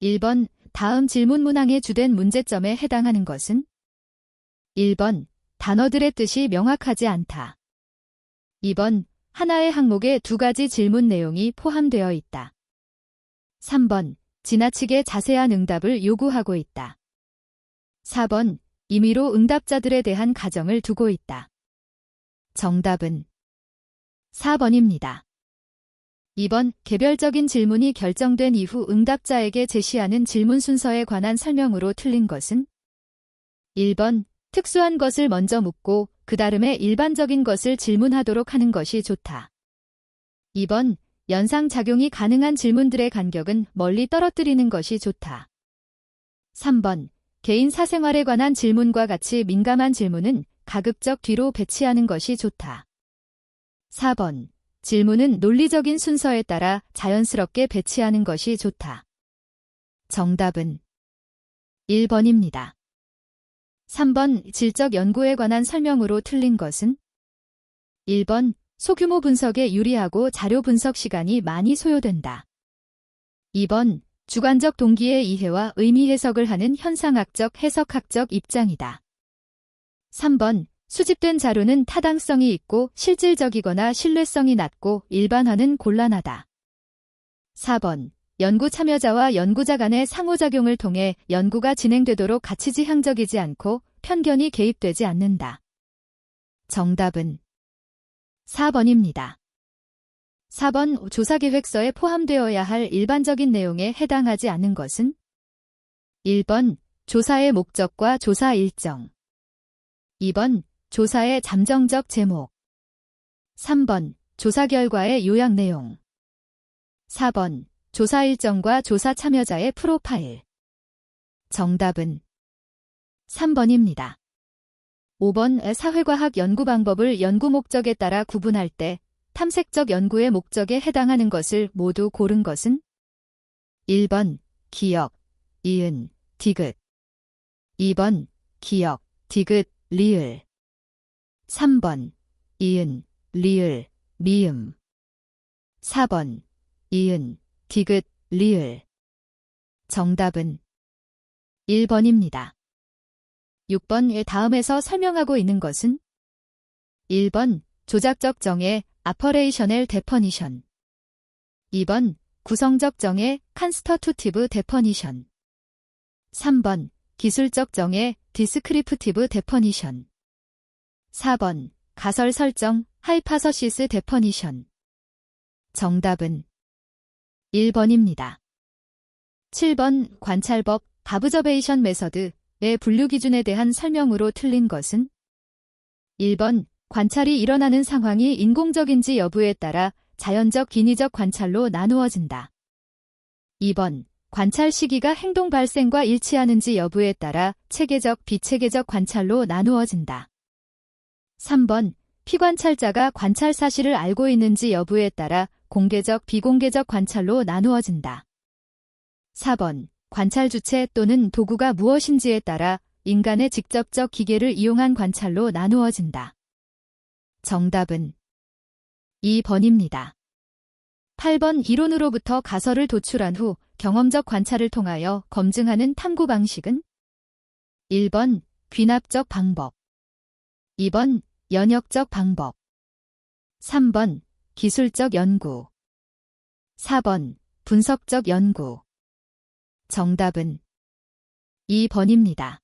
1번 다음 질문 문항의 주된 문제점에 해당하는 것은? 1번 단어들의 뜻이 명확하지 않다. 2번 하나의 항목에 두 가지 질문 내용이 포함되어 있다. 3번 지나치게 자세한 응답을 요구하고 있다. 4번 임의로 응답자들에 대한 가정을 두고 있다. 정답은 4번입니다. 2번 개별적인 질문이 결정된 이후 응답자에게 제시하는 질문 순서에 관한 설명으로 틀린 것은? 1번 특수한 것을 먼저 묻고 그 다음에 일반적인 것을 질문하도록 하는 것이 좋다. 2번 연상작용이 가능한 질문들의 간격은 멀리 떨어뜨리는 것이 좋다. 3번 개인 사생활에 관한 질문과 같이 민감한 질문은 가급적 뒤로 배치하는 것이 좋다. 4번 질문은 논리적인 순서에 따라 자연스럽게 배치하는 것이 좋다. 정답은 1번입니다. 3번 질적 연구에 관한 설명으로 틀린 것은? 1번 소규모 분석에 유리하고 자료 분석 시간이 많이 소요된다. 2번 주관적 동기의 이해와 의미 해석을 하는 현상학적 해석학적 입장이다. 3번 수집된 자료는 타당성이 있고 실질적이거나 신뢰성이 낮고 일반화는 곤란하다. 4번 연구 참여자와 연구자 간의 상호작용을 통해 연구가 진행되도록 가치지향적이지 않고 편견이 개입되지 않는다. 정답은 4번입니다. 4번 조사계획서에 포함되어야 할 일반적인 내용에 해당하지 않는 것은? 1번 조사의 목적과 조사 일정. 2번 조사의 잠정적 제목. 3번 조사 결과의 요약 내용. 4번 조사 일정과 조사 참여자의 프로파일. 정답은 3번입니다. 5번 사회과학 연구 방법을 연구 목적에 따라 구분할 때 탐색적 연구의 목적에 해당하는 것을 모두 고른 것은? 1번 기억, 이은, 디귿. 2번 기억, 디귿, 리을. 3번 이은, 리을, 미음. 4번 이은, 디귿, 리을. 정답은 1번입니다. 6번 다음에서 설명하고 있는 것은? 1번 조작적 정의 아퍼레이셔널 데퍼니션. 2번 구성적 정의 칸스터투티브 데퍼니션. 3번 기술적 정의 디스크리프티브 데퍼니션. 4번 가설 설정 하이파서시스 데퍼니션. 정답은 1번입니다. 7번 관찰법 가브저베이션 메서드의 분류 기준에 대한 설명으로 틀린 것은? 1번 관찰이 일어나는 상황이 인공적인지 여부에 따라 자연적 기니적 관찰로 나누어진다. 2번 관찰 시기가 행동 발생과 일치하는지 여부에 따라 체계적 비체계적 관찰로 나누어진다. 3번 피관찰자가 관찰 사실을 알고 있는지 여부에 따라 공개적 비공개적 관찰로 나누어진다. 4번 관찰 주체 또는 도구가 무엇인지에 따라 인간의 직접적 기계를 이용한 관찰로 나누어진다. 정답은 2번입니다. 8번 이론으로부터 가설을 도출한 후 경험적 관찰을 통하여 검증하는 탐구 방식은? 1번 귀납적 방법. 2번 연역적 방법. 3번 기술적 연구. 4번 분석적 연구. 정답은 2번입니다.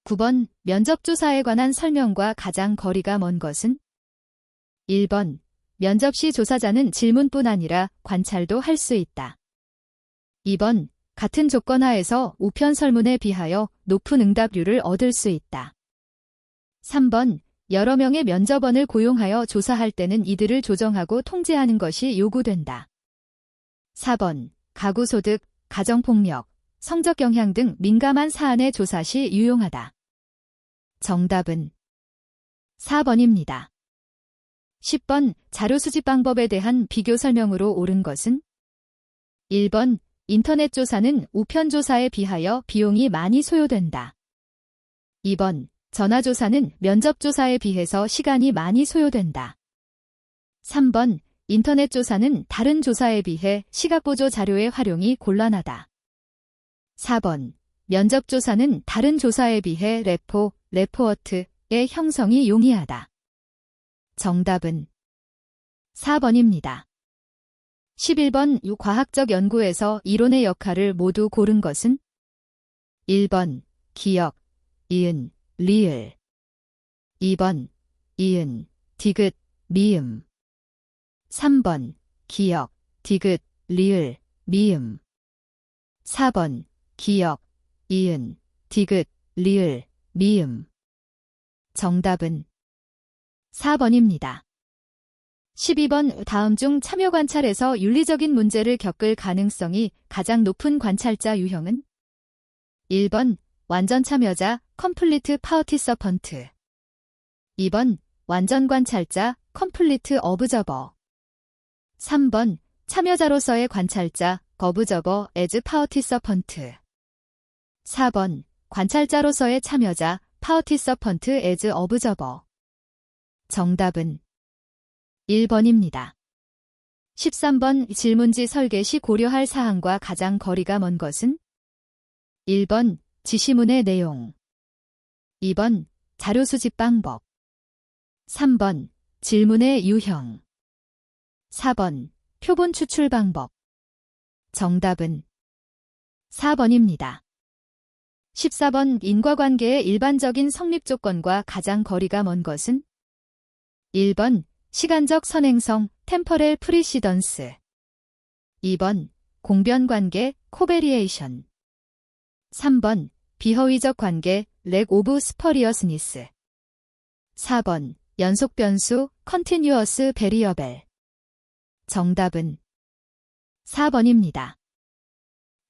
9번 면접조사에 관한 설명과 가장 거리가 먼 것은? 1번 면접 시 조사자는 질문뿐 아니라 관찰도 할 수 있다. 2번 같은 조건 하에서 우편 설문에 비하여 높은 응답률을 얻을 수 있다. 3번 여러 명의 면접원을 고용하여 조사할 때는 이들을 조정하고 통제하는 것이 요구된다. 4번 가구소득, 가정폭력, 성적 영향 등 민감한 사안의 조사 시 유용하다. 정답은 4번입니다. 10번 자료 수집 방법에 대한 비교 설명으로 옳은 것은? 1번 인터넷 조사는 우편 조사에 비하여 비용이 많이 소요된다. 2번 전화조사는 면접조사에 비해서 시간이 많이 소요된다. 3번 인터넷 조사는 다른 조사에 비해 시각보조 자료의 활용이 곤란하다. 4번. 면접조사는 다른 조사에 비해 레포어트의 형성이 용이하다. 정답은 4번입니다. 11번. 과학적 연구에서 이론의 역할을 모두 고른 것은 1번. 기역, 이은, 리을 2번. 이은, 디귿, 미음 3번. 기역, 디귿, 리을, 미음 4번. 기역, 이은, 디귿, 리을, 미음 정답은 4번입니다. 12번. 다음 중 참여 관찰에서 윤리적인 문제를 겪을 가능성이 가장 높은 관찰자 유형은 1번. 완전 참여자 컴플리트 파티서펀트 2번. 완전 관찰자 컴플리트 어브저버 3번. 참여자로서의 관찰자 어브저버 에즈 파티서펀트 4번. 관찰자로서의 참여자 파티서펀트 에즈 어브저버 정답은 1번입니다. 13번. 질문지 설계 시 고려할 사항과 가장 거리가 먼 것은 1번. 지시문의 내용 2번. 자료 수집 방법 3번. 질문의 유형 4번. 표본 추출 방법 정답은 4번입니다. 14번. 인과관계의 일반적인 성립 조건과 가장 거리가 먼 것은 1번. 시간적 선행성 템퍼렐 프리시던스 2번. 공변관계 코베리에이션 3번. 비허위적 관계 렉 오브 스퍼리어스니스 4번. 연속변수 컨티뉴어스 베리어벨 정답은 4번입니다.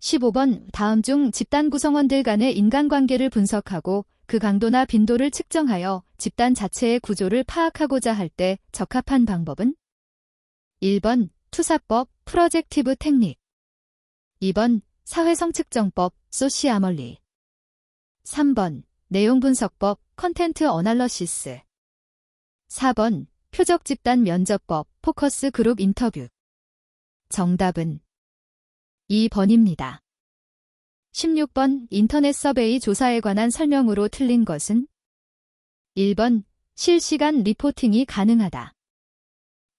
15번. 다음 중 집단 구성원들 간의 인간관계를 분석하고 그 강도나 빈도를 측정하여 집단 자체의 구조를 파악하고자 할 때 적합한 방법은 1번. 투사법 프로젝티브 테크닉 2번. 사회성 측정법 소시아멀리 3번. 내용 분석법 컨텐트 어널러시스 4번. 표적 집단 면접법 포커스 그룹 인터뷰 정답은 2번입니다. 16번. 인터넷 서베이 조사에 관한 설명으로 틀린 것은 1번. 실시간 리포팅이 가능하다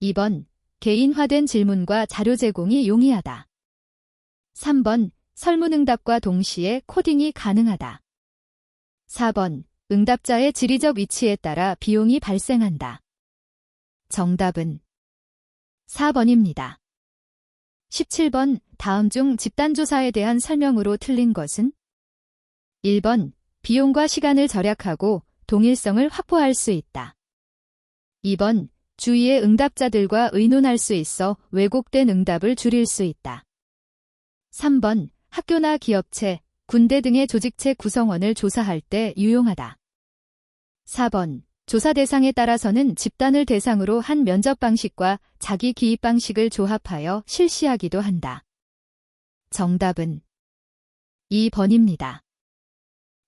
2번. 개인화된 질문과 자료 제공이 용이하다 3번. 설문응답과 동시에 코딩이 가능하다 4번. 응답자의 지리적 위치에 따라 비용이 발생한다 정답은 4번입니다. 17번. 다음 중 집단조사에 대한 설명으로 틀린 것은 1번. 비용과 시간을 절약하고 동일성을 확보할 수 있다 2번. 주위의 응답자들과 의논할 수 있어 왜곡된 응답을 줄일 수 있다 3번. 학교나 기업체, 군대 등의 조직체 구성원을 조사할 때 유용하다 4번. 조사 대상에 따라서는 집단을 대상으로 한 면접 방식과 자기 기입 방식을 조합하여 실시하기도 한다. 정답은 2번입니다.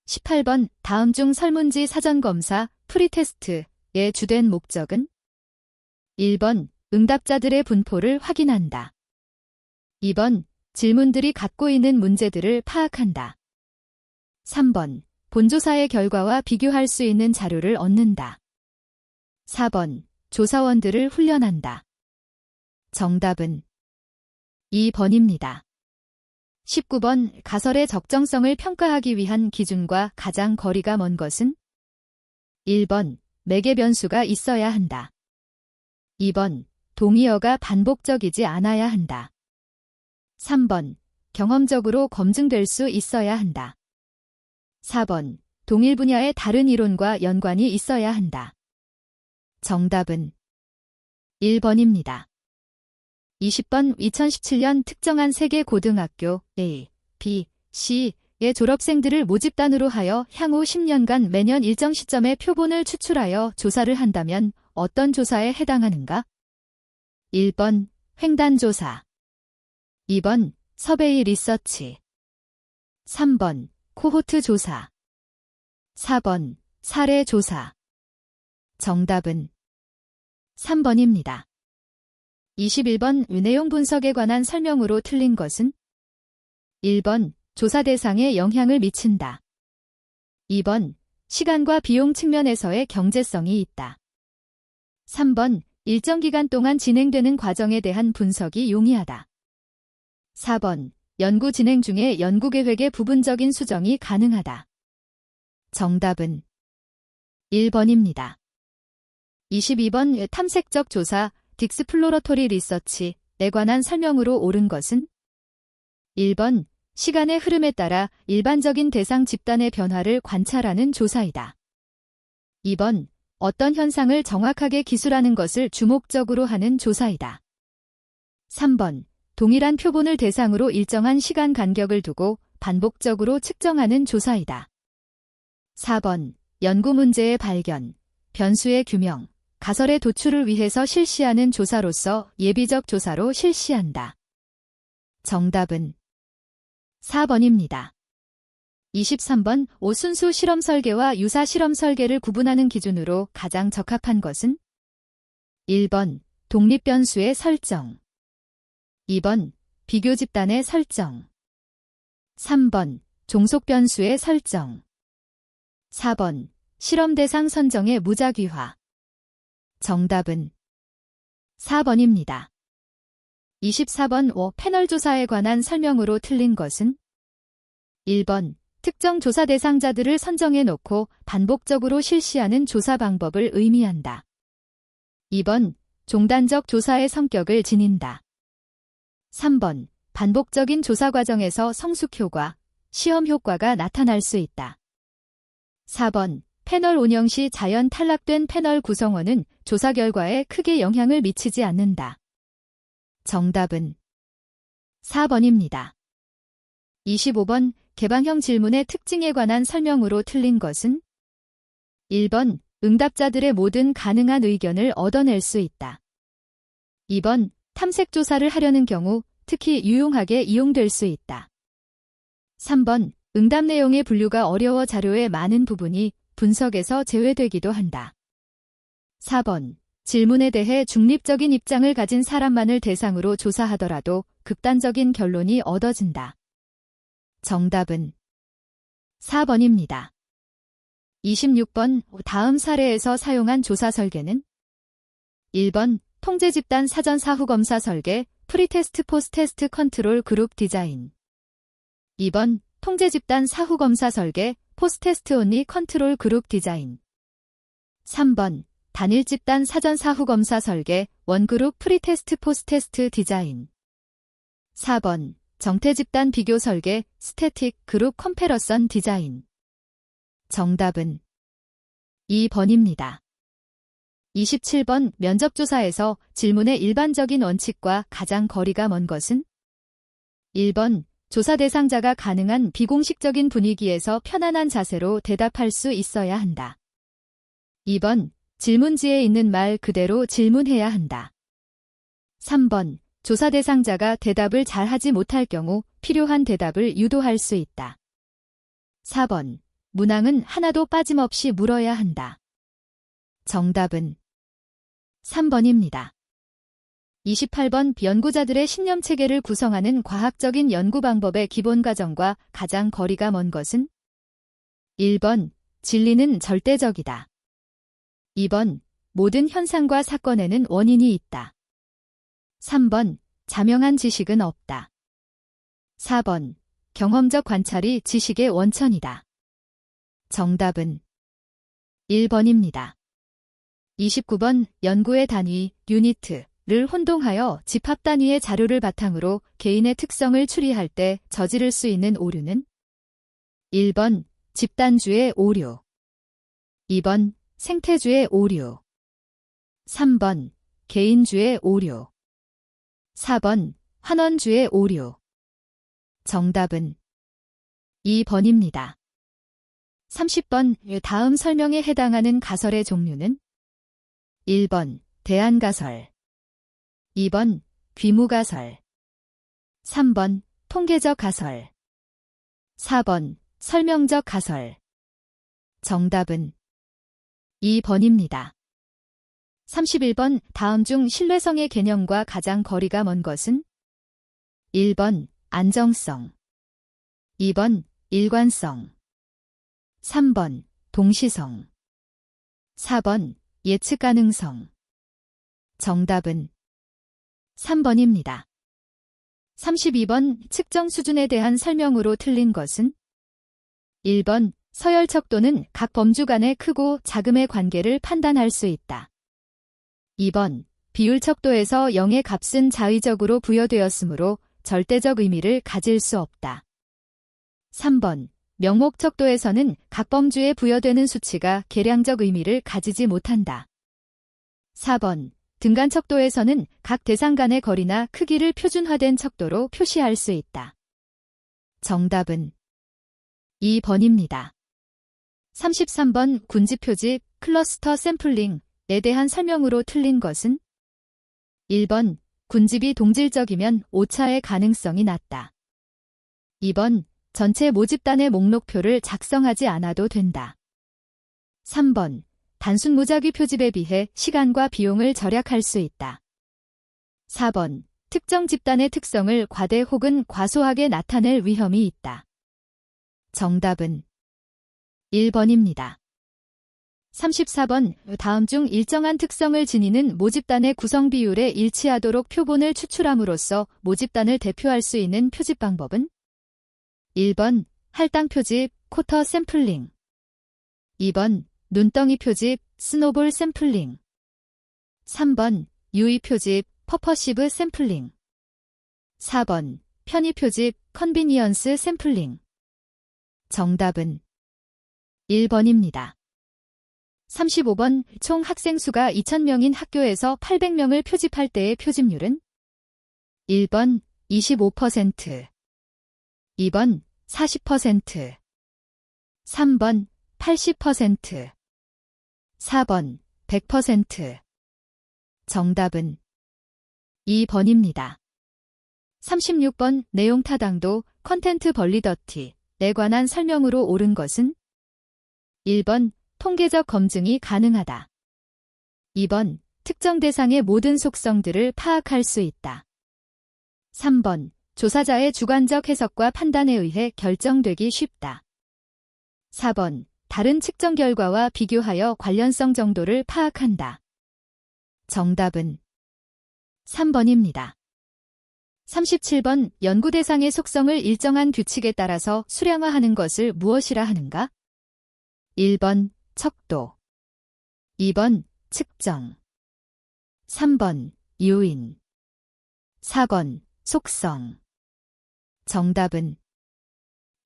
18번. 다음 중 설문지 사전검사 프리테스트의 주된 목적은 1번. 응답자들의 분포를 확인한다 2번. 질문들이 갖고 있는 문제들을 파악한다 3번. 본조사의 결과와 비교할 수 있는 자료를 얻는다 4번. 조사원들을 훈련한다 정답은 2번입니다. 19번. 가설의 적정성을 평가하기 위한 기준과 가장 거리가 먼 것은 1번. 매개 변수가 있어야 한다 2번. 동의어가 반복적이지 않아야 한다 3번. 경험적으로 검증될 수 있어야 한다 4번. 동일 분야의 다른 이론과 연관이 있어야 한다 정답은 1번입니다. 20번. 2017년 특정한 세계 고등학교 A, B, C의 졸업생들을 모집단으로 하여 향후 10년간 매년 일정 시점에 표본을 추출하여 조사를 한다면 어떤 조사에 해당하는가? 1번. 횡단조사 2번. 서베이 리서치 3번. 코호트 조사 4번. 사례 조사 정답은 3번입니다. 21번. 내용 분석에 관한 설명으로 틀린 것은 1번. 조사 대상에 영향을 미친다. 2번, 시간과 비용 측면에서의 경제성이 있다. 3번, 일정 기간 동안 진행되는 과정에 대한 분석이 용이하다. 4번, 연구 진행 중에 연구계획의 부분적인 수정이 가능하다. 정답은 1번입니다. 22번, 탐색적 조사, 딕스플로러토리 리서치에 관한 설명으로 옳은 것은? 1번, 시간의 흐름에 따라 일반적인 대상 집단의 변화를 관찰하는 조사이다. 2번, 어떤 현상을 정확하게 기술하는 것을 주목적으로 하는 조사이다. 3번, 동일한 표본을 대상으로 일정한 시간 간격을 두고 반복적으로 측정하는 조사이다. 4번, 연구 문제의 발견, 변수의 규명, 가설의 도출을 위해서 실시하는 조사로서 예비적 조사로 실시한다. 정답은 4번입니다. 23번, 오순수 실험 설계와 유사 실험 설계를 구분하는 기준으로 가장 적합한 것은? 1번, 독립변수의 설정. 2번, 비교 집단의 설정. 3번, 종속변수의 설정. 4번, 실험 대상 선정의 무작위화. 정답은 4번입니다. 24번, 패널 조사에 관한 설명으로 틀린 것은? 1번, 특정 조사 대상자들을 선정해 놓고 반복적으로 실시하는 조사 방법을 의미한다. 2번, 종단적 조사의 성격을 지닌다. 3번, 반복적인 조사 과정에서 성숙 효과, 시험 효과가 나타날 수 있다. 4번, 패널 운영 시 자연 탈락된 패널 구성원은 조사 결과에 크게 영향을 미치지 않는다. 정답은 4번입니다. 25번, 개방형 질문의 특징에 관한 설명으로 틀린 것은? 1번, 응답자들의 모든 가능한 의견을 얻어낼 수 있다. 2번, 탐색 조사를 하려는 경우 특히 유용하게 이용될 수 있다. 3번, 응답 내용의 분류가 어려워 자료의 많은 부분이 분석에서 제외되기도 한다. 4번, 질문에 대해 중립적인 입장을 가진 사람만을 대상으로 조사하더라도 극단적인 결론이 얻어진다. 정답은 4번입니다. 26번, 다음 사례에서 사용한 조사 설계는? 1번, 통제 집단 사전 사후 검사 설계, 프리테스트 포스테스트 컨트롤 그룹 디자인. 2번, 통제 집단 사후 검사 설계, 포스테스트 온리 컨트롤 그룹 디자인. 3번, 단일 집단 사전 사후 검사 설계, 원그룹 프리테스트 포스테스트 디자인. 4번, 정태 집단 비교 설계, 스태틱 그룹 컴패러선 디자인. 정답은 2번입니다. 27번, 면접조사에서 질문의 일반적인 원칙과 가장 거리가 먼 것은? 1번, 조사 대상자가 가능한 비공식적인 분위기에서 편안한 자세로 대답할 수 있어야 한다. 2번, 질문지에 있는 말 그대로 질문해야 한다. 3번, 조사 대상자가 대답을 잘하지 못할 경우 필요한 대답을 유도할 수 있다. 4번, 문항은 하나도 빠짐없이 물어야 한다. 정답은 3번입니다. 28번, 연구자들의 신념체계를 구성하는 과학적인 연구 방법의 기본 과정과 가장 거리가 먼 것은? 1번, 진리는 절대적이다. 2번, 모든 현상과 사건에는 원인이 있다. 3번, 자명한 지식은 없다. 4번, 경험적 관찰이 지식의 원천이다. 정답은 1번입니다. 29번, 연구의 단위, 유니트를 혼동하여 집합 단위의 자료를 바탕으로 개인의 특성을 추리할 때 저지를 수 있는 오류는? 1번, 집단주의 오류. 2번, 생태주의 오류. 3번, 개인주의 오류. 4번, 환원주의 오류. 정답은 2번입니다. 30번, 다음 설명에 해당하는 가설의 종류는? 1번, 대안가설. 2번, 귀무가설. 3번, 통계적 가설. 4번, 설명적 가설. 정답은 2번입니다. 31번, 다음 중 신뢰성의 개념과 가장 거리가 먼 것은? 1번, 안정성. 2번 일관성, 3번 동시성, 4번 예측 가능성. 정답은 3번입니다. 32번 측정 수준에 대한 설명으로 틀린 것은 1번 서열 척도는 각 범주 간의 크고 작음의 관계를 판단할 수 있다. 2번 비율 척도에서 0의 값은 자의적으로 부여되었으므로 절대적 의미를 가질 수 없다. 3번 명목 척도에서는 각 범주에 부여되는 수치가 계량적 의미를 가지지 못한다. 4번 등간 척도에서는 각 대상 간의 거리나 크기를 표준화된 척도로 표시할 수 있다. 정답은 2번입니다. 33번 군집 표집, 클러스터 샘플링에 대한 설명으로 틀린 것은 1번 군집이 동질적이면 오차의 가능성이 낮다. 2번 전체 모집단의 목록표를 작성하지 않아도 된다. 3번 단순 무작위 표집에 비해 시간과 비용을 절약할 수 있다. 4번 특정 집단의 특성을 과대 혹은 과소하게 나타낼 위험이 있다. 정답은 1번입니다. 34번 다음 중 일정한 특성을 지니는 모집단의 구성 비율에 일치하도록 표본을 추출함으로써 모집단을 대표할 수 있는 표집 방법은 1번 할당 표집, 쿼터 샘플링. 2번 눈덩이 표집, 스노볼 샘플링. 3번 유의 표집, 퍼퍼시브 샘플링. 4번 편의 표집, 컨비니언스 샘플링. 정답은 1번입니다. 35번 총 학생 수가 2,000명인 학교에서 800명을 표집할 때의 표집률은 1번 25%, 2번 40%, 3번 80%, 4번 100%. 정답은 2번입니다. 36번 내용 타당도, 컨텐트 벌리더티에 관한 설명으로 옳은 것은 1번 통계적 검증이 가능하다. 2번 특정 대상의 모든 속성들을 파악할 수 있다. 3번 조사자의 주관적 해석과 판단에 의해 결정되기 쉽다. 4번 다른 측정 결과와 비교하여 관련성 정도를 파악한다. 정답은 3번입니다. 37번 연구 대상의 속성을 일정한 규칙에 따라서 수량화하는 것을 무엇이라 하는가? 1번 척도, 2번 측정, 3번 요인, 4번 속성. 정답은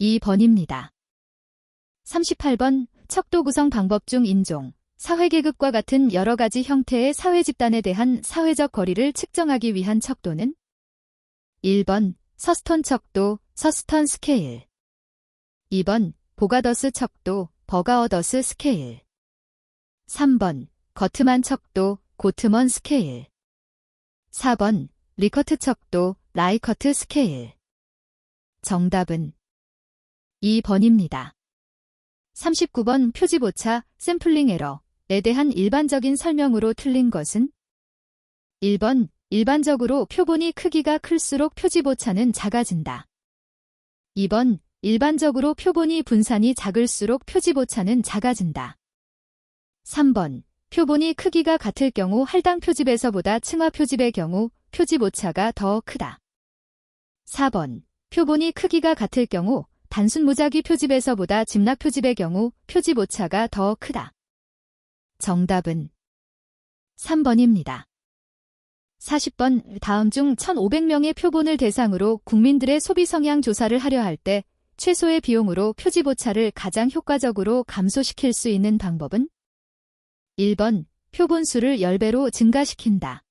2번입니다. 38번 척도 구성 방법 중 인종, 사회계급과 같은 여러 가지 형태의 사회집단에 대한 사회적 거리를 측정하기 위한 척도는 1번 서스톤 척도, 서스턴 스케일. 2번 보가더스 척도, 버가어더스 스케일. 3번 거트만 척도, 고트먼 스케일. 4번 리커트 척도, 라이커트 스케일. 정답은 2번입니다. 39번 표집 오차, 샘플링 에러에 대한 일반적인 설명으로 틀린 것은 1번 일반적으로 표본이 크기가 클수록 표집 오차는 작아진다. 2번 일반적으로 표본이 분산이 작을수록 표집 오차는 작아진다. 3번 표본이 크기가 같을 경우 할당 표집에서보다 층화 표집의 경우 표집 오차가 더 크다. 4번 표본이 크기가 같을 경우 단순 무작위 표집에서보다 집락 표집의 경우 표집 오차가 더 크다. 정답은 3번입니다. 40번 다음 중 1,500명의 표본을 대상으로 국민들의 소비 성향 조사를 하려 할 때 최소의 비용으로 표집 오차를 가장 효과적으로 감소시킬 수 있는 방법은 1번 표본 수를 10배로 증가시킨다.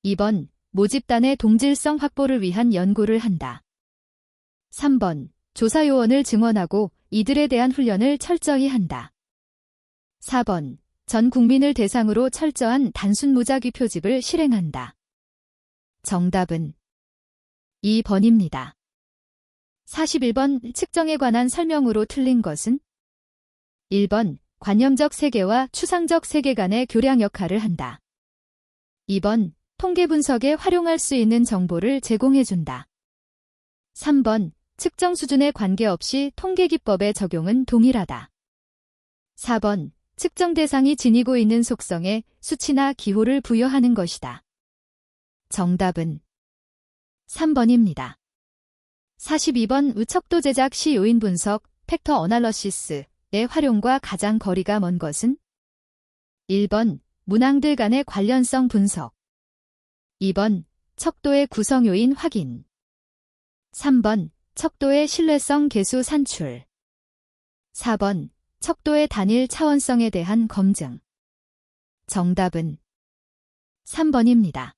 2번 모집단의 동질성 확보를 위한 연구를 한다. 3번 조사 요원을 증원하고 이들에 대한 훈련을 철저히 한다. 4번 전 국민을 대상으로 철저한 단순 무작위 표집을 실행한다. 정답은 2번입니다. 41번 측정에 관한 설명으로 틀린 것은 1번 관념적 세계와 추상적 세계 간의 교량 역할을 한다. 2번 통계 분석에 활용할 수 있는 정보를 제공해준다. 3번 측정 수준에 관계없이 통계기법의 적용은 동일하다. 4번, 측정 대상이 지니고 있는 속성에 수치나 기호를 부여하는 것이다. 정답은 3번입니다. 42번 척도 제작 시 요인 분석, 팩터 어널러시스의 활용과 가장 거리가 먼 것은? 1번, 문항들 간의 관련성 분석. 2번, 척도의 구성 요인 확인. 3번, 척도의 신뢰성 계수 산출. 4번, 척도의 단일 차원성에 대한 검증. 정답은 3번입니다.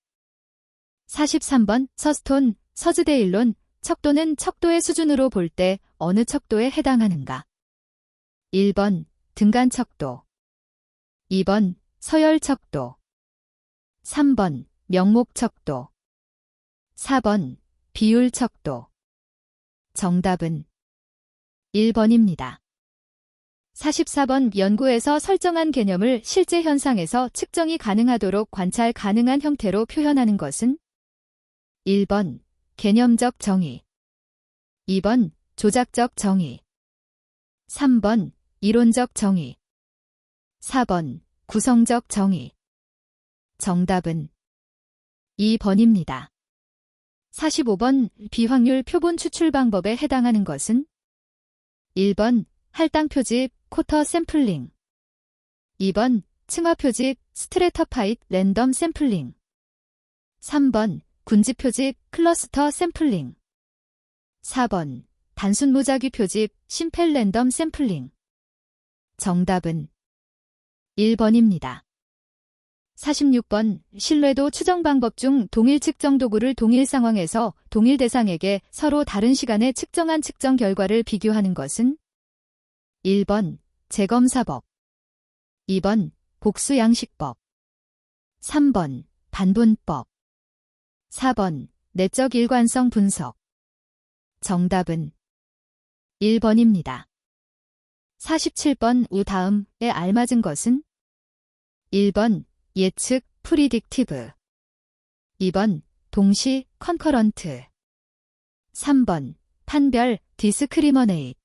43번 서스톤, 서즈대 일론, 척도는 척도의 수준으로 볼 때 어느 척도에 해당하는가? 1번, 등간 척도. 2번, 서열 척도. 3번, 명목 척도. 4번, 비율 척도. 정답은 1번입니다. 44번 연구에서 설정한 개념을 실제 현상에서 측정이 가능하도록 관찰 가능한 형태로 표현하는 것은? 1번, 개념적 정의. 2번, 조작적 정의. 3번, 이론적 정의. 4번, 구성적 정의. 정답은 2번입니다. 45번, 비확률 표본 추출 방법에 해당하는 것은? 1번, 할당 표집, 쿼터 샘플링. 2번, 층화 표집, 스트래터파이드 랜덤 샘플링. 3번, 군집 표집, 클러스터 샘플링. 4번, 단순 무작위 표집, 심펠 랜덤 샘플링. 정답은 1번입니다. 46번, 신뢰도 추정 방법 중 동일 측정 도구를 동일 상황에서 동일 대상에게 서로 다른 시간에 측정한 측정 결과를 비교하는 것은? 1번, 재검사법. 2번, 복수양식법. 3번, 반분법. 4번, 내적 일관성 분석. 정답은 1번입니다. 47번 우 다음에 알맞은 것은? 1번, 예측, 프리딕티브. 2번, 동시, 컨커런트. 3번, 판별, 디스크리머네이트.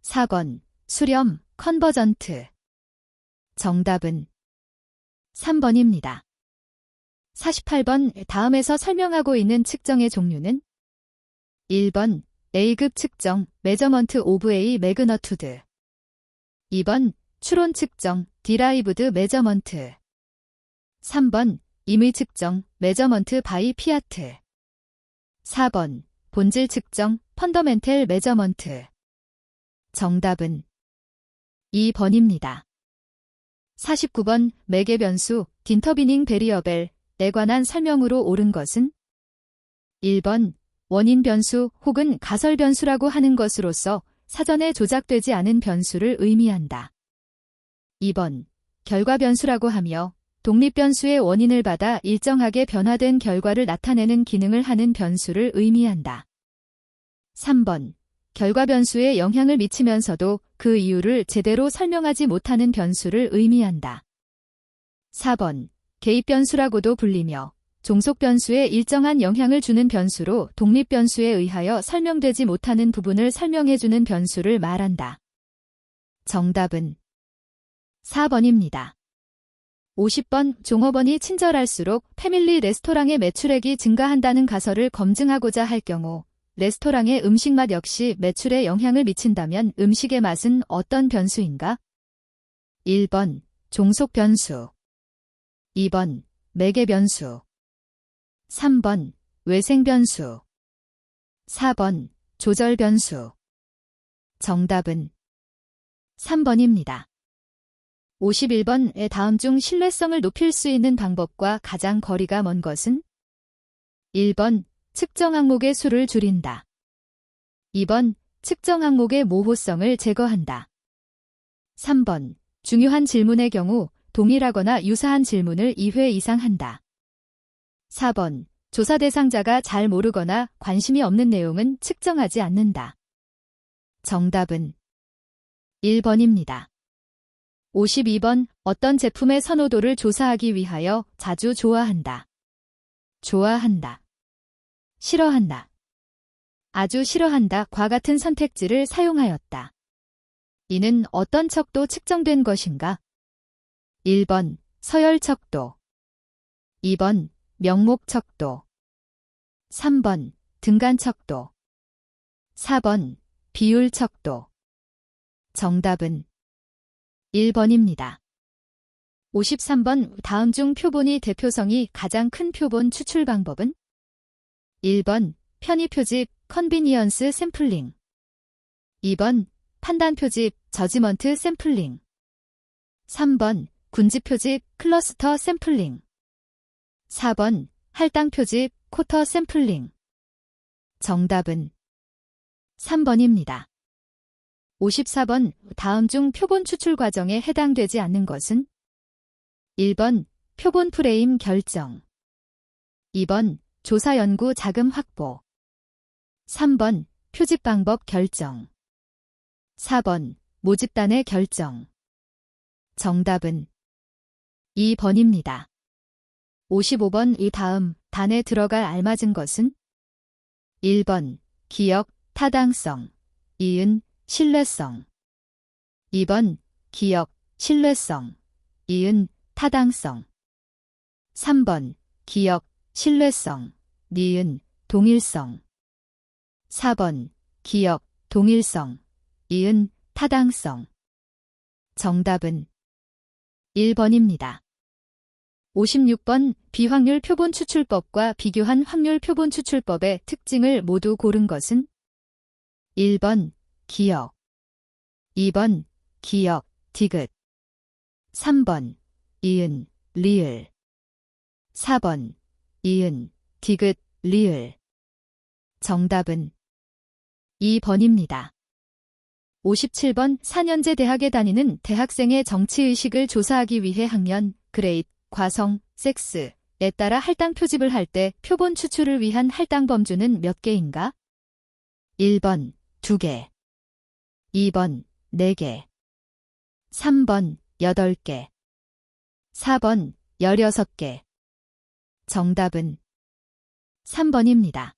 4번, 수렴, 컨버전트. 정답은 3번입니다. 48번 다음에서 설명하고 있는 측정의 종류는? 1번, A급 측정, 메저먼트 오브 A 매그너투드. 2번, 추론 측정, 디라이브드 메저먼트. 3번, 임의 측정, 메저먼트 바이 피아트. 4번, 본질 측정, 펀더멘텔 메저먼트. 정답은 2번입니다. 49번, 매개 변수, 딘터비닝 베리어벨에 관한 설명으로 옳은 것은? 1번, 원인 변수 혹은 가설 변수라고 하는 것으로서 사전에 조작되지 않은 변수를 의미한다. 2번, 결과 변수라고 하며 독립 변수의 원인을 받아 일정하게 변화된 결과를 나타내는 기능을 하는 변수를 의미한다. 3번, 결과 변수에 영향을 미치면서도 그 이유를 제대로 설명하지 못하는 변수를 의미한다. 4번, 개입 변수라고도 불리며 종속 변수에 일정한 영향을 주는 변수로 독립 변수에 의하여 설명되지 못하는 부분을 설명해주는 변수를 말한다. 정답은 4번입니다. 50번, 종업원이 친절할수록 패밀리 레스토랑의 매출액이 증가한다는 가설을 검증하고자 할 경우 레스토랑의 음식 맛 역시 매출에 영향을 미친다면 음식의 맛은 어떤 변수인가? 1번, 종속 변수. 2번, 매개 변수. 3번, 외생 변수. 4번, 조절 변수. 정답은 3번입니다. 51번의 다음 중 신뢰성을 높일 수 있는 방법과 가장 거리가 먼 것은? 1번, 측정 항목의 수를 줄인다. 2번, 측정 항목의 모호성을 제거한다. 3번, 중요한 질문의 경우 동일하거나 유사한 질문을 2회 이상 한다. 4번, 조사 대상자가 잘 모르거나 관심이 없는 내용은 측정하지 않는다. 정답은 1번입니다. 52번, 어떤 제품의 선호도를 조사하기 위하여 자주 좋아한다. 좋아한다. 싫어한다. 아주 싫어한다 과 같은 선택지를 사용하였다. 이는 어떤 척도 측정된 것인가? 1번 서열척도, 2번 명목척도, 3번 등간척도, 4번 비율척도. 정답은 1번입니다. 53번 다음 중 표본이 대표성이 가장 큰 표본 추출 방법은? 1번 편의 표집 컨비니언스 샘플링, 2번 판단 표집 저지먼트 샘플링, 3번 군집 표집 클러스터 샘플링, 4번 할당 표집 쿼터 샘플링. 정답은 3번입니다. 54번 다음 중 표본 추출 과정에 해당되지 않는 것은? 1번 표본 프레임 결정, 2번 조사 연구 자금 확보, 3번 표집 방법 결정, 4번 모집단의 결정. 정답은 2번입니다. 55번 이 다음 단에 들어갈 알맞은 것은? 1번 기억, 타당성, 이은, 신뢰성, 2번 기억, 신뢰성, 이은, 타당성, 3번 기억, 신뢰성, 니은, 동일성, 4번 기억, 동일성, 이은, 타당성. 정답은 1번입니다. 56번 비확률 표본 추출법과 비교한 확률 표본 추출법의 특징을 모두 고른 것은? 1번 기억, 2번 기억, 디귿, 3번 이은, 리을, 4번 이은, 디귿, 리을. 정답은 2번입니다. 57번 4년제 대학에 다니는 대학생의 정치의식을 조사하기 위해 학년, 그레이드, 과성, 섹스에 따라 할당 표집을 할 때 표본 추출을 위한 할당 범주는 몇 개인가? 1번 2개, 2번 4개, 3번 8개, 4번 16개. 정답은 3번입니다.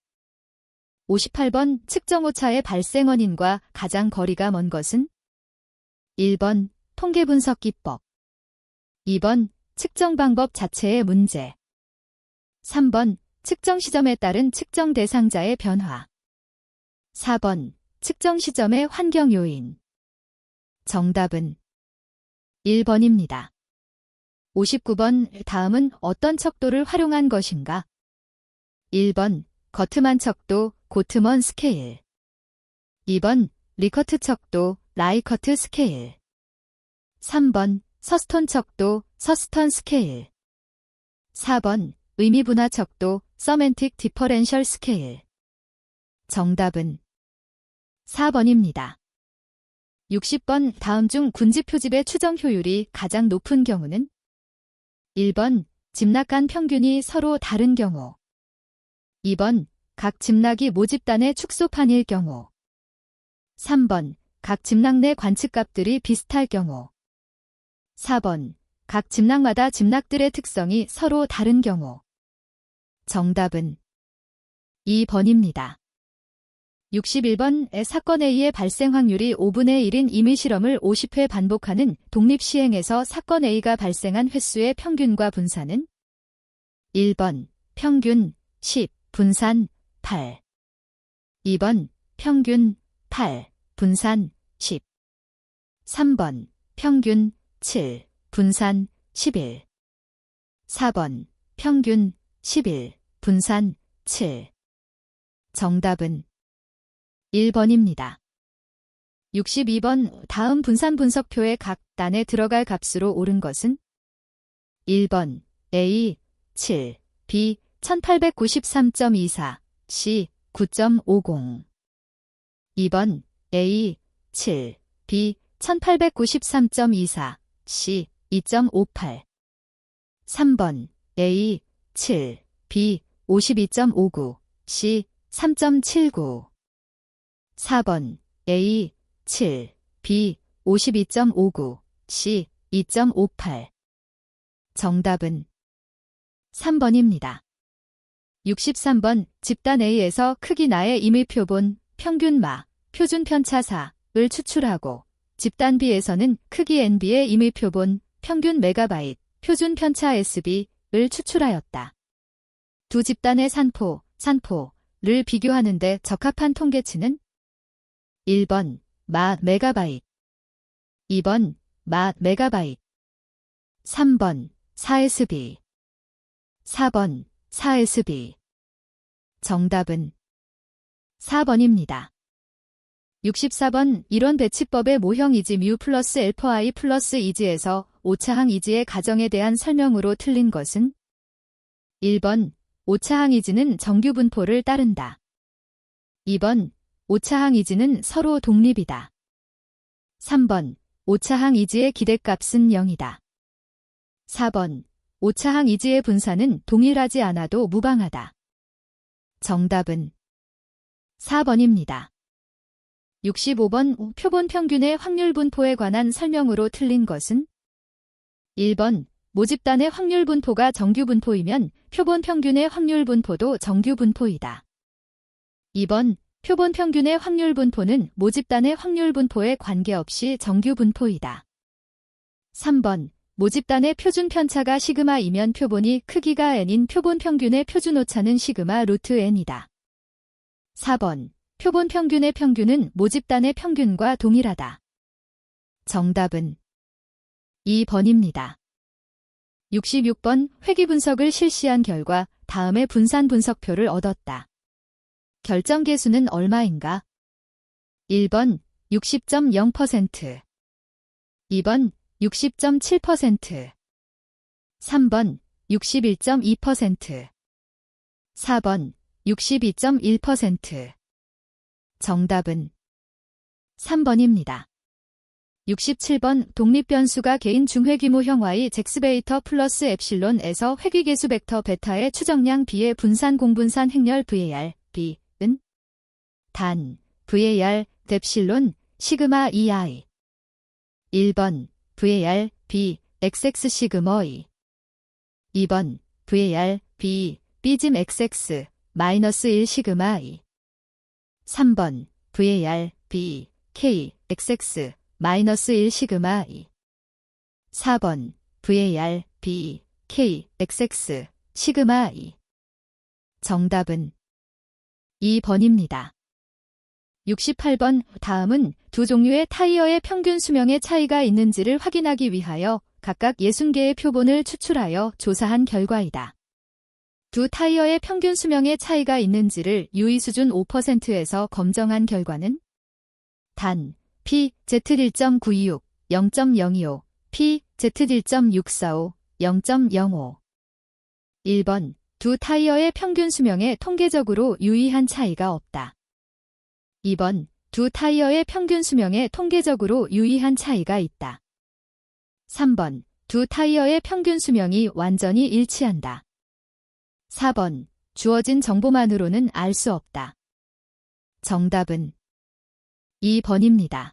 58번 측정 오차의 발생 원인과 가장 거리가 먼 것은? 1번 통계 분석 기법, 2번 측정 방법 자체의 문제, 3번 측정 시점에 따른 측정 대상자의 변화, 4번 측정 시점의 환경 요인. 정답은 1번입니다. 59번 다음은 어떤 척도를 활용한 것인가? 1번 거트만 척도, 고트먼 스케일, 2번 리커트 척도, 라이커트 스케일, 3번 서스톤 척도, 서스턴 스케일, 4번 의미 분화 척도, 서멘틱 디퍼렌셜 스케일. 정답은 4번입니다. 60번 다음 중 군집 표집의 추정 효율이 가장 높은 경우는? 1번 집락 간 평균이 서로 다른 경우, 2번 각 집락이 모집단의 축소판일 경우, 3번 각 집락 내 관측값들이 비슷할 경우, 4번 각 집락마다 집락들의 특성이 서로 다른 경우. 정답은 2번입니다. 61번 사건 A의 발생 확률이 5분의 1인 임의실험을 50회 반복하는 독립시행에서 사건 A가 발생한 횟수의 평균과 분산은? 1번 평균 10, 분산 8, 2번 평균 8, 분산 10, 3번 평균 7, 분산 11, 4번 평균 11, 분산 7. 정답은 1번입니다. 62번 다음 분산 분석표의 각 단에 들어갈 값으로 옳은 것은? 1번 A 7, B 1893.24, C 9.50. 2번 A 7, B 1893.24, C 2.58. 3번 A 7, B 52.59, C 3.79. 4번 A 7, B 52.59, C 2.58. 정답은 3번입니다. 63번 집단 A에서 크기 나의 임의 표본, 평균마, 표준 편차 4을 추출하고 집단 B에서는 크기 NB의 임의 표본, 평균 메가바이트, 표준 편차 SB를 추출하였다. 두 집단의 산포를 비교하는데 적합한 통계치는 1번 마 메가바이트, 2번 마 메가바이트, 3번 4SB, 4번 4SB. 정답은 4번입니다. 64번 이론 배치법의 모형 이지 뮤 플러스 엘퍼 I 플러스 이지에서 오차항 이지의 가정에 대한 설명으로 틀린 것은 1번 오차항 이지는 정규 분포를 따른다. 2번 오차항 이지는 서로 독립이다. 3번 오차항 이지의 기대값은 0이다. 4번 오차항 이지의 분산은 동일하지 않아도 무방하다. 정답은 4번입니다. 65번 표본 평균의 확률 분포에 관한 설명으로 틀린 것은 1번 모집단의 확률 분포가 정규 분포이면 표본 평균의 확률 분포도 정규 분포이다. 2번 표본 평균의 확률 분포는 모집단의 확률 분포에 관계없이 정규 분포이다. 3번 모집단의 표준 편차가 시그마이면 표본이 크기가 n인 표본 평균의 표준 오차는 시그마 루트 n이다. 4번 표본 평균의 평균은 모집단의 평균과 동일하다. 정답은 2번입니다. 66번 회귀 분석을 실시한 결과 다음의 분산 분석표를 얻었다. 결정 계수는 얼마인가? 1번 60.0%, 2번 60.7%, 3번 61.2%, 4번 62.1%. 정답은 3번입니다. 67번 독립변수가 개인 중회귀모형 Y 잭스베이터 플러스 엡실론에서 회귀계수 벡터 베타의 추정량 B의 분산 공분산 행렬 VAR B은 단 VAR 뎁실론 시그마 EI 1번 VAR B XX 시그마 E 2번 VAR B B짐 XX 마이너스 1 시그마 E 3번 VAR B K XX 마이너스 1 시그마 E 4번 VAR B K XX 시그마 E. 정답은 2번입니다. 68번 다음은 두 종류의 타이어의 평균 수명의 차이가 있는지를 확인하기 위하여 각각 60개의 표본을 추출하여 조사한 결과이다. 두 타이어의 평균 수명의 차이가 있는지를 유의 수준 5%에서 검정한 결과는 단 P Z1.926, 0.025, P Z1.645, 0.05. 1번 두 타이어의 평균 수명에 통계적으로 유의한 차이가 없다. 2번 두 타이어의 평균 수명에 통계적으로 유의한 차이가 있다. 3번 두 타이어의 평균 수명이 완전히 일치한다. 4번 주어진 정보만으로는 알 수 없다. 정답은 2번입니다.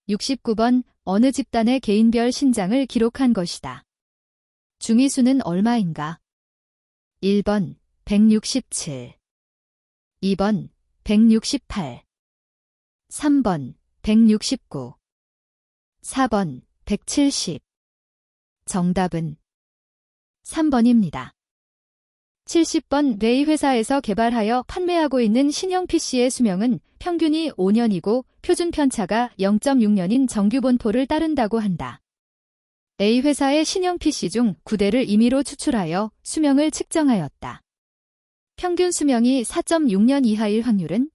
69번 어느 집단의 개인별 신장을 기록한 것이다. 중위수는 얼마인가? 1번 167, 2번 168, 3번 169, 4번 170. 정답은 3번입니다. 70번 레이 회사에서 개발하여 판매하고 있는 신형 PC의 수명은 평균이 5년이고 표준 편차가 0.6년인 정규 분포를 따른다고 한다. A 회사의 신형 PC 중 9대를 임의로 추출하여 수명을 측정하였다. 평균 수명이 4.6년 이하일 확률은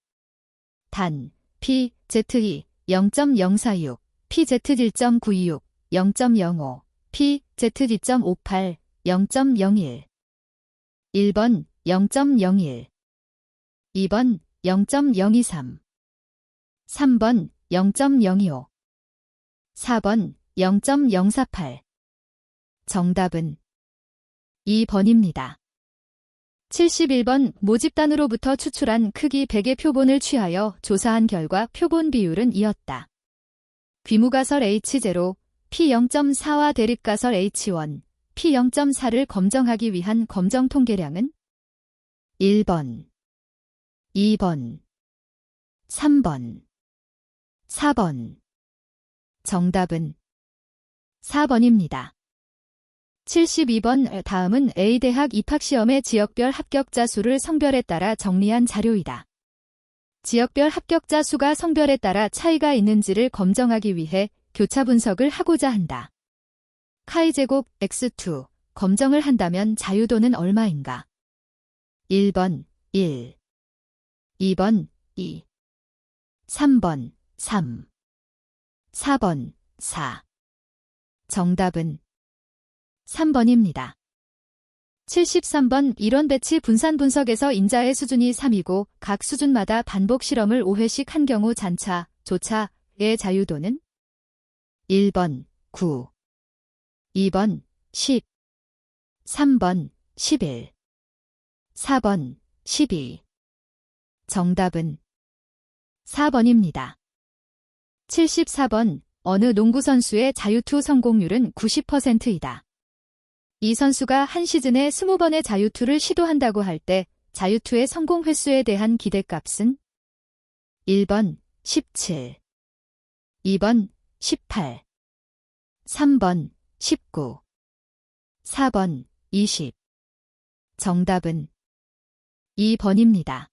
단 PZE 0.046, PZ1.926, 0.05, PZ2.58, 0.01. 1번 0.01, 2번 0.023, 3번 0.025, 4번 0.048. 정답은 2번입니다. 71번 모집단으로부터 추출한 크기 100의 표본을 취하여 조사한 결과 표본 비율은 이었다. 귀무가설 H0, P0.4와 대립가설 H1, P0.4를 검정하기 위한 검정 통계량은 1번, 2번, 3번, 4번. 정답은 4번입니다. 72번 다음은 A대학 입학시험의 지역별 합격자 수를 성별에 따라 정리한 자료이다. 지역별 합격자 수가 성별에 따라 차이가 있는지를 검정하기 위해 교차 분석을 하고자 한다. 카이제곱 x2 검정을 한다면 자유도는 얼마인가? 1번 1, 2번 2, 3번 3, 4번 4. 정답은 3번입니다. 73번 이론 배치 분산 분석에서 인자의 수준이 3이고 각 수준마다 반복 실험을 5회씩 한 경우 잔차, 조차의 자유도는 1번 9, 2번 10, 3번 11, 4번 12. 정답은 4번입니다. 74번 어느 농구선수의 자유투 성공률은 90%이다. 이 선수가 한 시즌에 20번의 자유투를 시도한다고 할 때 자유투의 성공 횟수에 대한 기대값은 1번 17, 2번 18, 3번 19, 4번 20. 정답은 2번입니다.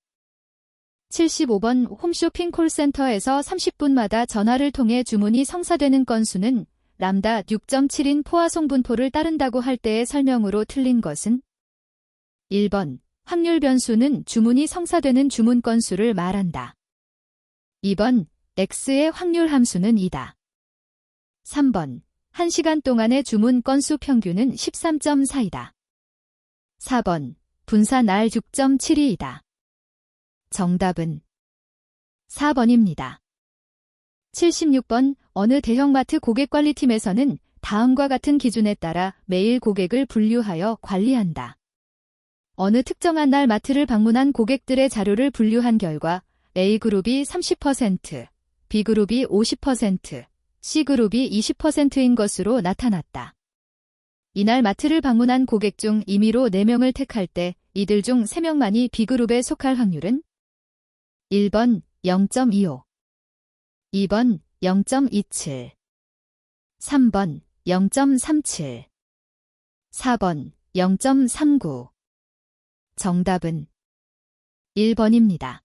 75번 홈쇼핑 콜센터에서 30분마다 전화를 통해 주문이 성사되는 건수는 람다 6.7인 포화송 분포를 따른다고 할 때의 설명으로 틀린 것은 1번 확률 변수는 주문이 성사되는 주문 건수를 말한다. 2번 X의 확률 함수는 2다. 3번 1시간 동안의 주문 건수 평균은 13.4이다. 4번 분산 R 6.72이다. 정답은 4번입니다. 76번 어느 대형마트 고객관리팀에서는 다음과 같은 기준에 따라 매일 고객을 분류하여 관리한다. 어느 특정한 날 마트를 방문한 고객들의 자료를 분류한 결과 A그룹이 30%, B그룹이 50%, C그룹이 20%인 것으로 나타났다. 이날 마트를 방문한 고객 중 임의로 4명을 택할 때 이들 중 3명만이 B그룹에 속할 확률은 1번 0.25, 2번 0.27, 3번 0.37, 4번 0.39. 정답은 1번입니다.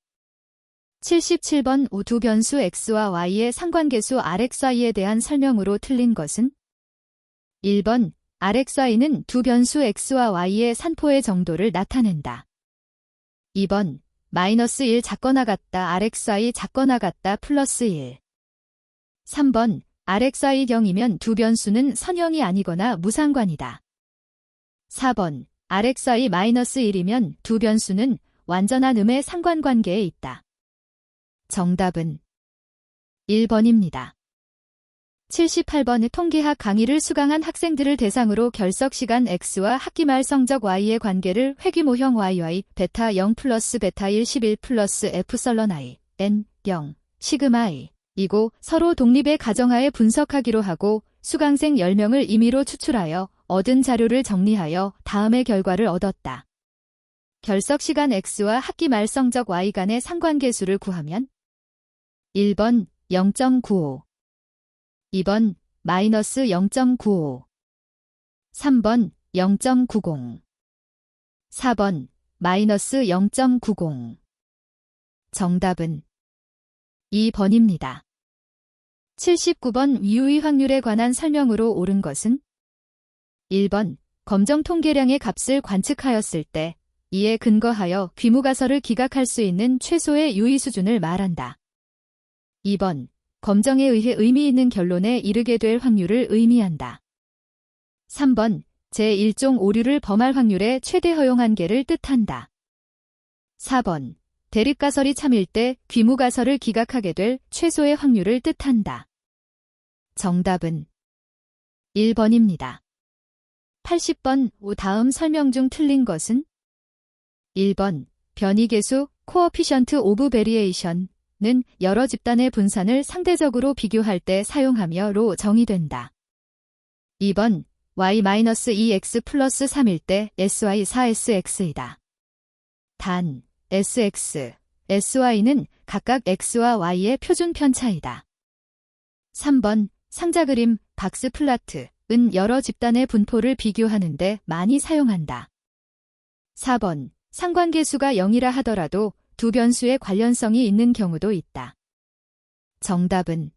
77번 두 변수 x와 y의 상관계수 rxy에 대한 설명으로 틀린 것은 1번 rxy는 두 변수 x와 y의 산포의 정도를 나타낸다. 2번 마이너스 1 작거나 같다 rxy 작거나 같다 플러스 1. 3번 rxy 경이면 두 변수는 선형이 아니거나 무상관이다. 4번 rxy 마이너스 1이면 두 변수는 완전한 음의 상관관계에 있다. 정답은 1번입니다. 78번 통계학 강의를 수강한 학생들을 대상으로 결석시간 X와 학기말 성적 Y의 관계를 회귀모형 YY 베타 0 플러스 베타 1 11 플러스 F설런 I N 0 시그마 I 이고 서로 독립의 가정하에 분석하기로 하고 수강생 10명을 임의로 추출하여 얻은 자료를 정리하여 다음의 결과를 얻었다. 결석시간 X와 학기말 성적 Y 간의 상관계수를 구하면 1번 0.95, 2번 마이너스 0.95, 3번 0.90, 4번 마이너스 0.90. 정답은 2번입니다. 79번 유의 확률에 관한 설명으로 옳은 것은 1번 검정 통계량의 값을 관측하였을 때 이에 근거하여 귀무가설을 기각할 수 있는 최소의 유의 수준을 말한다. 2번 검정에 의해 의미 있는 결론에 이르게 될 확률을 의미한다. 3번 제1종 오류를 범할 확률의 최대 허용 한계를 뜻한다. 4번 대립가설이 참일 때 귀무가설을 기각하게 될 최소의 확률을 뜻한다. 정답은 1번입니다. 80번 다음 설명 중 틀린 것은 1번 변이계수 코어피션트 오브 베리에이션 는 여러 집단의 분산을 상대적으로 비교할 때 사용하며로 정의된다. 2번 y-2x 플러스 3일 때 sy 4sx이다. 단, SX, SY는 각각 X와 Y의 표준 편차이다. 3번, 상자 그림, 박스 플라트은 여러 집단의 분포를 비교하는데 많이 사용한다. 4번, 상관계수가 0이라 하더라도 두 변수의 관련성이 있는 경우도 있다. 정답은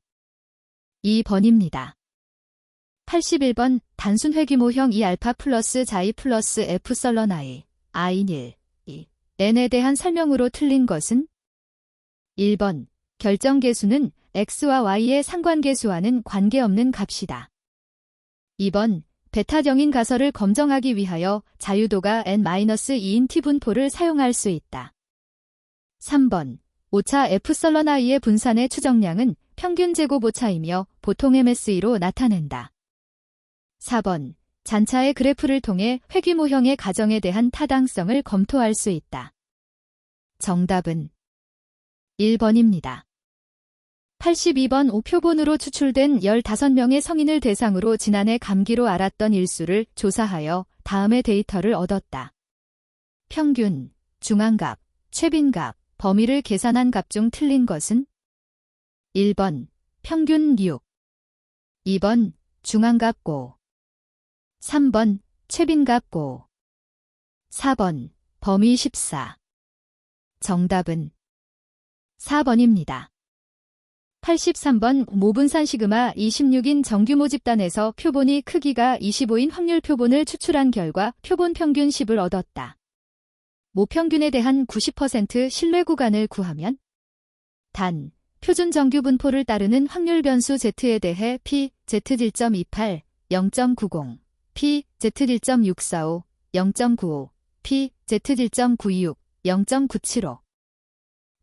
2번입니다. 81번, 단순 회귀모형 2α 플러스 자이 플러스 F설런 I, I인 1, 2, n에 대한 설명으로 틀린 것은? 1번, 결정계수는 x와 y의 상관계수와는 관계없는 값이다. 2번, 베타정인 가설을 검정하기 위하여 자유도가 n-2인 t분포를 사용할 수 있다. 3번, 오차 F설런 I의 분산의 추정량은 평균 제곱 오차이며 보통 MSE로 나타낸다. 4번, 잔차의 그래프를 통해 회귀모형의 가정에 대한 타당성을 검토할 수 있다. 정답은 1번입니다. 82번 우표본으로 추출된 15명의 성인을 대상으로 지난해 감기로 앓았던 일수를 조사하여 다음의 데이터를 얻었다. 평균, 중앙값, 최빈값, 범위를 계산한 값 중 틀린 것은? 1번, 평균 6, 2번, 중앙값 고, 3번, 최빈값 고, 4번, 범위 14. 정답은 4번입니다. 83번 모분산 시그마 26인 정규모 집단에서 표본이 크기가 25인 확률 표본을 추출한 결과 표본 평균 10을 얻었다. 모평균에 대한 90% 신뢰 구간을 구하면? 단, 표준 정규 분포를 따르는 확률 변수 Z에 대해 P, Z1.28, 0.90, P, Z1.645, 0.95, P, Z1.926, 0.975.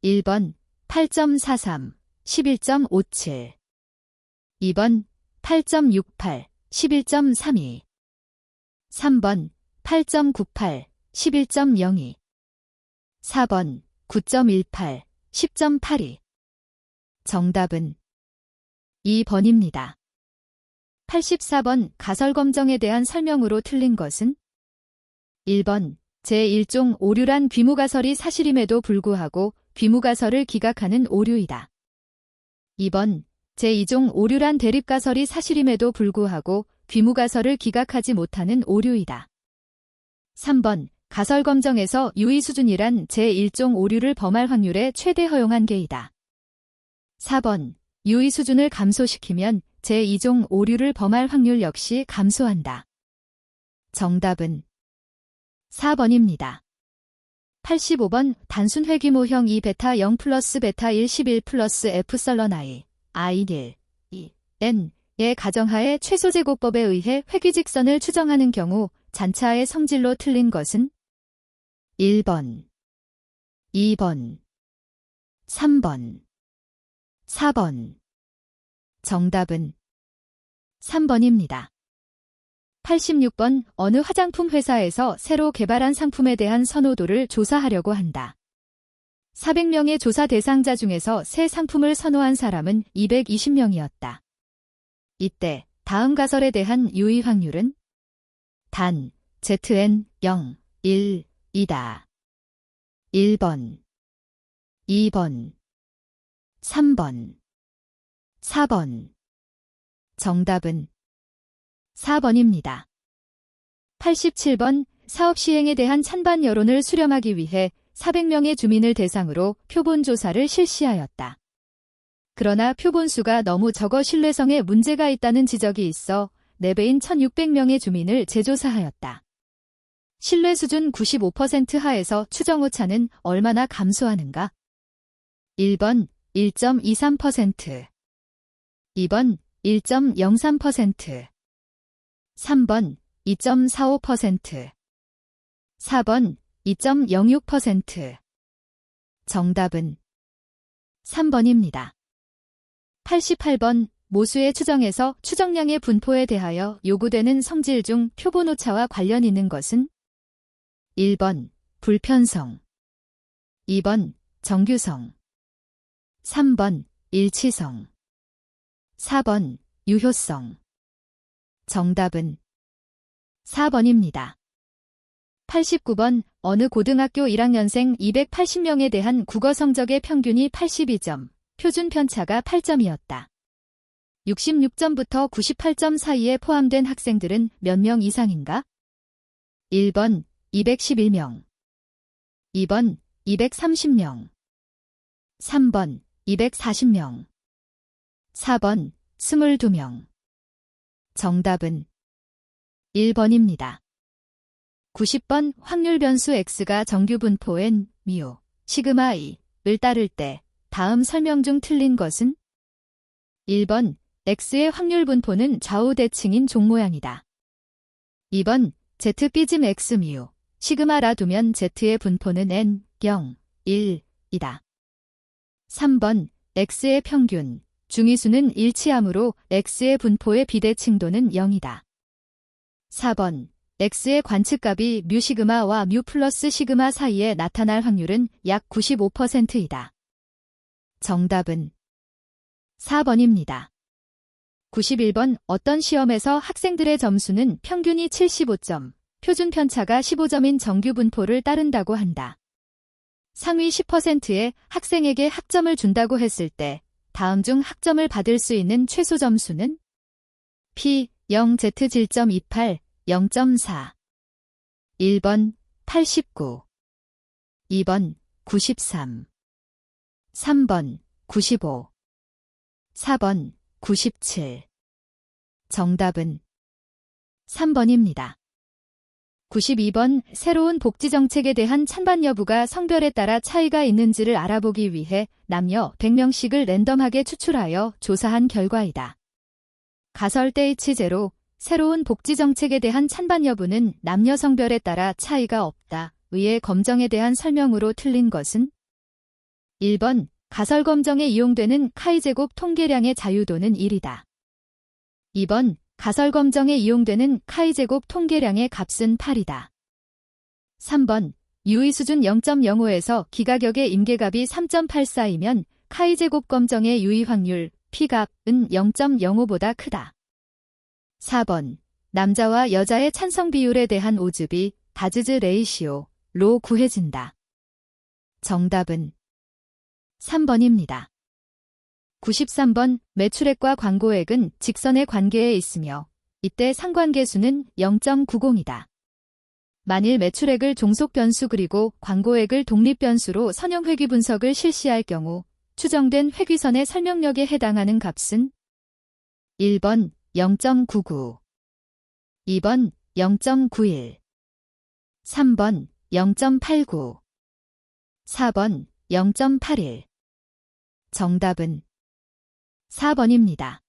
1번 8.43, 11.57 2번 8.68, 11.32 3번 8.98, 11.02 4번 9.18, 10.82 정답은 2번입니다. 84번 가설검정에 대한 설명으로 틀린 것은? 1번 제1종 오류란 귀무가설이 사실임에도 불구하고 귀무가설을 기각하는 오류이다. 2번 제2종 오류란 대립가설이 사실임에도 불구하고 귀무가설을 기각하지 못하는 오류이다. 3번 가설검정에서 유의수준이란 제1종 오류를 범할 확률의 최대 허용한 계이다. 4번 유의수준을 감소시키면 제2종 오류를 범할 확률 역시 감소한다. 정답은 4번입니다. 85번 단순 회귀모형 2베타 0 플러스 베타 1 11 플러스 F설런 I, I 1, 2, n의 가정하에 최소제곱법에 의해 회귀직선을 추정하는 경우 잔차의 성질로 틀린 것은? 1번, 2번, 3번, 4번. 정답은 3번입니다. 86번 어느 화장품 회사에서 새로 개발한 상품에 대한 선호도를 조사하려고 한다. 400명의 조사 대상자 중에서 새 상품을 선호한 사람은 220명이었다. 이때 다음 가설에 대한 유의 확률은? 단, ZN 0, 1, 이다. 1번, 2번, 3번, 4번. 정답은 4번입니다. 87번 사업 시행에 대한 찬반 여론을 수렴하기 위해 400명의 주민을 대상으로 표본 조사를 실시하였다. 그러나 표본수가 너무 적어 신뢰성에 문제가 있다는 지적이 있어 4배인 1600명의 주민을 재조사하였다. 신뢰 수준 95% 하에서 추정오차는 얼마나 감소하는가? 1번 1.23%, 2번 1.03%, 3번 2.45%, 4번 2.06%. 정답은 3번입니다. 88번 모수의 추정에서 추정량의 분포에 대하여 요구되는 성질 중 표본오차와 관련 있는 것은? 1번 불편성, 2번 정규성, 3번 일치성, 4번 유효성. 정답은 4번입니다. 89번 어느 고등학교 1학년생 280명에 대한 국어 성적의 평균이 82점, 표준 편차가 8점이었다. 66점부터 98점 사이에 포함된 학생들은 몇 명 이상인가? 1번 211명, 2번 230명, 3번 240명, 4번 22명. 정답은 1번입니다. 90번 확률 변수 x가 정규 분포 n, μ, 시그마 i를 따를 때 다음 설명 중 틀린 것은? 1번 x의 확률 분포는 좌우 대칭인 종 모양이다. 2번 z 삐짐 x μ, 시그마라 두면 z의 분포는 n, 0, 1이다. 3번 x의 평균, 중위수는 일치하므로 x의 분포의 비대칭도는 0이다. 4번 x의 관측값이 μ 시그마와 μ 플러스 시그마 사이에 나타날 확률은 약 95%이다. 정답은 4번입니다. 91번 어떤 시험에서 학생들의 점수는 평균이 75점, 표준 편차가 15점인 정규 분포를 따른다고 한다. 상위 10%의 학생에게 학점을 준다고 했을 때 다음 중 학점을 받을 수 있는 최소 점수는? P, 0, Z 7.28, 0.4. 1번 89, 2번 93, 3번 95, 4번 97. 정답은 3번입니다. 92번 새로운 복지정책에 대한 찬반 여부가 성별에 따라 차이가 있는지를 알아보기 위해 남녀 100명씩을 랜덤하게 추출하여 조사한 결과이다. 가설대 H0 새로운 복지정책에 대한 찬반 여부는 남녀 성별에 따라 차이가 없다. 의의 검정에 대한 설명으로 틀린 것은? 1번 가설 검정에 이용되는 카이제곱 통계량의 자유도는 1이다. 2번 가설 검정에 이용되는 카이제곱 통계량의 값은 8이다. 3번 유의 수준 0.05에서 기가격의 임계값이 3.84이면 카이제곱 검정의 유의 확률 P값은 0.05보다 크다. 4번 남자와 여자의 찬성 비율에 대한 오즈비 다즈즈 레이시오로 구해진다. 정답은 3번입니다. 93번 매출액과 광고액은 직선의 관계에 있으며 이때 상관계수는 0.90이다. 만일 매출액을 종속 변수 그리고 광고액을 독립 변수로 선형 회귀 분석을 실시할 경우 추정된 회귀선의 설명력에 해당하는 값은? 1번 0.99, 2번 0.91, 3번 0.89, 4번 0.81. 정답은 4번입니다.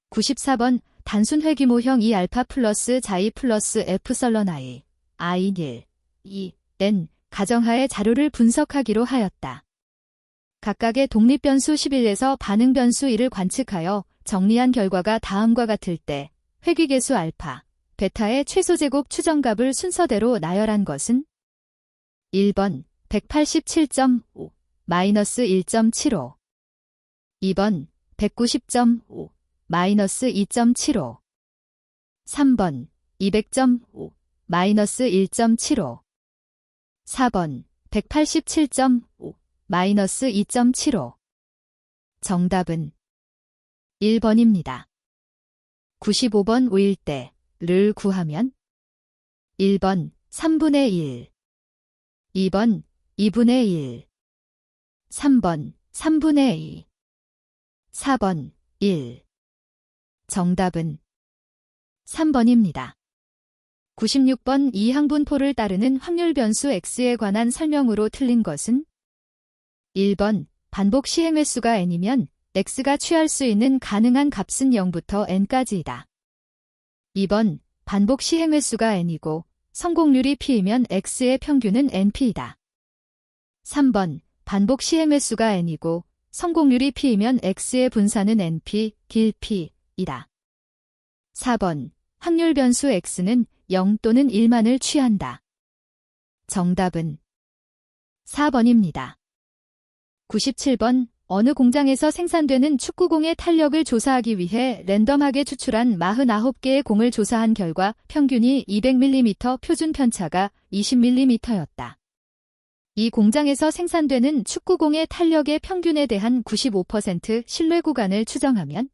94번 단순 회귀모형 2알파 플러스 자이 플러스 에프설런 i, i1, 2, n 가정하에 자료를 분석하기로 하였다. 각각의 독립변수 11에서 반응변수 1을 관측하여 정리한 결과가 다음과 같을 때 회귀계수 알파, 베타의 최소제곱 추정값을 순서대로 나열한 것은? 1번 187.5, 마이너스 1.75, 2번 190.5, 마이너스 2.75, 3번 200.5, 마이너스 1.75, 4번 187.5, 마이너스 2.75. 정답은 1번입니다. 95번 5일 때를 구하면 1번 3분의 1, 2번 2분의 1, 3번 3분의 2, 4번 1. 정답은 3번입니다. 96번 이 항분포를 따르는 확률 변수 x에 관한 설명으로 틀린 것은? 1번 반복 시행 횟수가 n이면 x가 취할 수 있는 가능한 값은 0부터 n까지이다. 2번 반복 시행 횟수가 n이고 성공률이 p이면 x의 평균은 np이다. 3번 반복 시행 횟수가 n이고 성공률이 p이면 x의 분산은 np, 길 p이다. 4번 확률 변수 x는 0 또는 1만을 취한다. 정답은 4번입니다. 97번 어느 공장에서 생산되는 축구공의 탄력을 조사하기 위해 랜덤하게 추출한 49개의 공을 조사한 결과 평균이 200mm, 표준 편차가 20mm였다. 이 공장에서 생산되는 축구공의 탄력의 평균에 대한 95% 신뢰 구간을 추정하면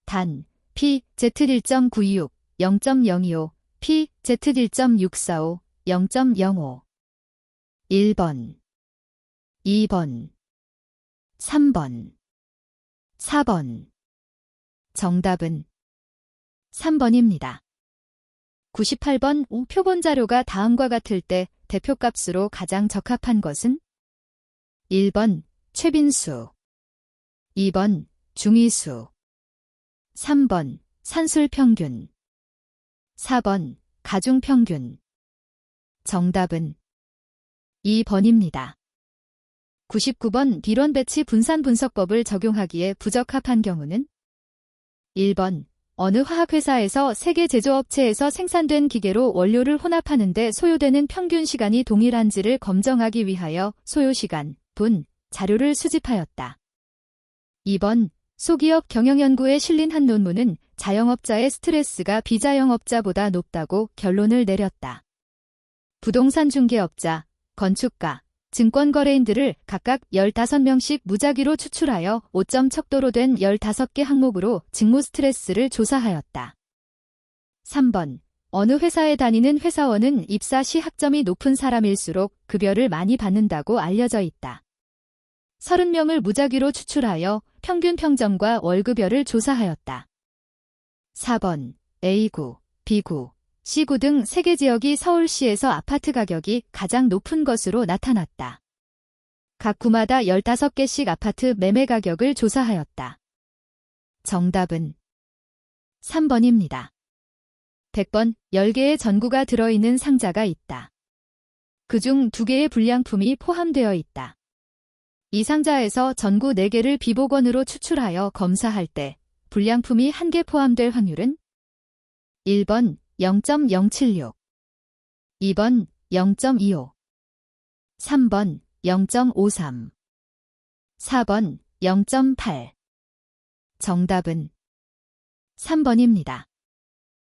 단 P Z1.926, 0.025, P Z1.645, 0.05 1번, 2번, 3번, 4번. 정답은 3번입니다. 98번 표본 자료가 다음과 같을 때 대표값으로 가장 적합한 것은 1번 최빈수, 2번 중위수, 3번 산술평균, 4번 가중평균. 정답은 2번입니다. 99번 비론 배치 분산 분석법을 적용하기에 부적합한 경우는 1번 어느 화학회사에서 세계 제조업체에서 생산된 기계로 원료를 혼합하는 데 소요되는 평균 시간이 동일한지를 검정하기 위하여 소요시간, 분, 자료를 수집하였다. 2번 소기업 경영연구에 실린 한 논문은 자영업자의 스트레스가 비자영업자보다 높다고 결론을 내렸다. 부동산 중개업자, 건축가, 증권거래인들을 각각 15명씩 무작위로 추출하여 5점 척도로 된 15개 항목으로 직무 스트레스를 조사하였다. 3번 어느 회사에 다니는 회사원은 입사 시 학점이 높은 사람일수록 급여를 많이 받는다고 알려져 있다. 30명을 무작위로 추출하여 평균 평점과 월급여를 조사하였다. 4번 A구, B구, C구 등 3개 지역이 서울시에서 아파트 가격이 가장 높은 것으로 나타났다. 각 구마다 15개씩 아파트 매매 가격을 조사하였다. 정답은 3번입니다. 100번 10개의 전구가 들어있는 상자가 있다. 그중 2개의 불량품이 포함되어 있다. 이 상자에서 전구 4개를 비복원으로 추출하여 검사할 때 불량품이 1개 포함될 확률은 1번 0.076, 2번 0.25, 3번 0.53, 4번 0.8. 정답은 3번입니다.